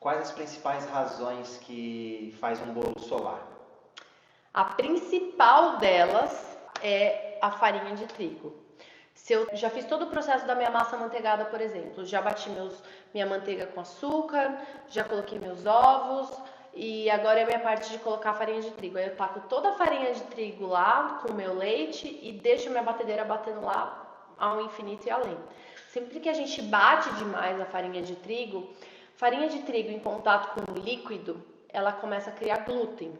Quais as principais razões que faz um bolo solar? A principal delas é a farinha de trigo. Se eu já fiz todo o processo da minha massa amanteigada, por exemplo, já bati minha manteiga com açúcar, já coloquei meus ovos e agora é a minha parte de colocar a farinha de trigo. Aí eu taco toda a farinha de trigo lá com o meu leite e deixo minha batedeira batendo lá ao infinito e além. Sempre que a gente bate demais a farinha de trigo em contato com o líquido, ela começa a criar glúten.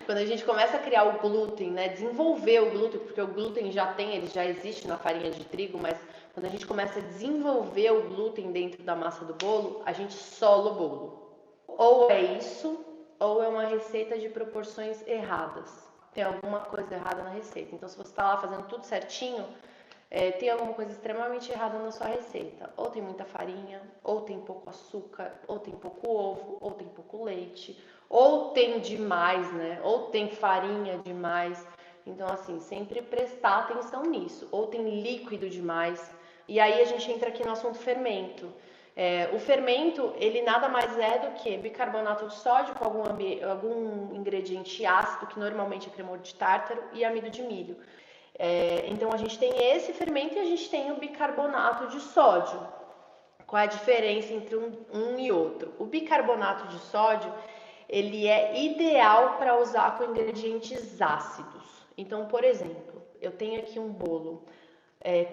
Quando a gente começa a criar o glúten, né, desenvolver o glúten, porque o glúten ele já existe na farinha de trigo, mas quando a gente começa a desenvolver o glúten dentro da massa do bolo, a gente sola o bolo. Ou é isso, ou é uma receita de proporções erradas. Tem alguma coisa errada na receita. Então, se você está lá fazendo tudo certinho, tem alguma coisa extremamente errada na sua receita. Ou tem muita farinha, ou tem pouco açúcar, ou tem pouco ovo, ou tem pouco leite, ou tem demais, né? Ou tem farinha demais. Então, assim, sempre prestar atenção nisso. Ou tem líquido demais. E aí a gente entra aqui no assunto fermento. O fermento, ele nada mais é do que bicarbonato de sódio com algum ingrediente ácido, que normalmente é cremor de tártaro, e amido de milho. Então a gente tem esse fermento e a gente tem o bicarbonato de sódio. Qual é a diferença entre um e outro? O bicarbonato de sódio, ele é ideal para usar com ingredientes ácidos. Então, por exemplo, eu tenho aqui um bolo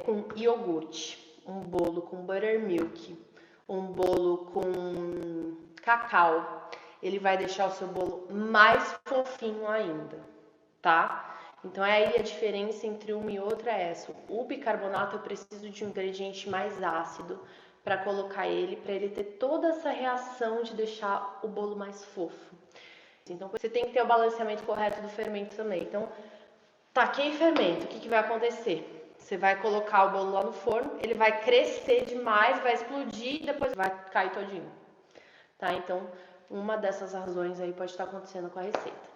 com iogurte, um bolo com buttermilk, um bolo com cacau. Ele vai deixar o seu bolo mais fofinho ainda, tá? Então aí a diferença entre uma e outra é essa. O bicarbonato eu preciso de um ingrediente mais ácido para colocar ele, para ele ter toda essa reação de deixar o bolo mais fofo. Então você tem que ter o balanceamento correto do fermento também. Então, taquei fermento, o que vai acontecer? Você vai colocar o bolo lá no forno, ele vai crescer demais, vai explodir e depois vai cair todinho. Tá? Então, uma dessas razões aí pode estar acontecendo com a receita.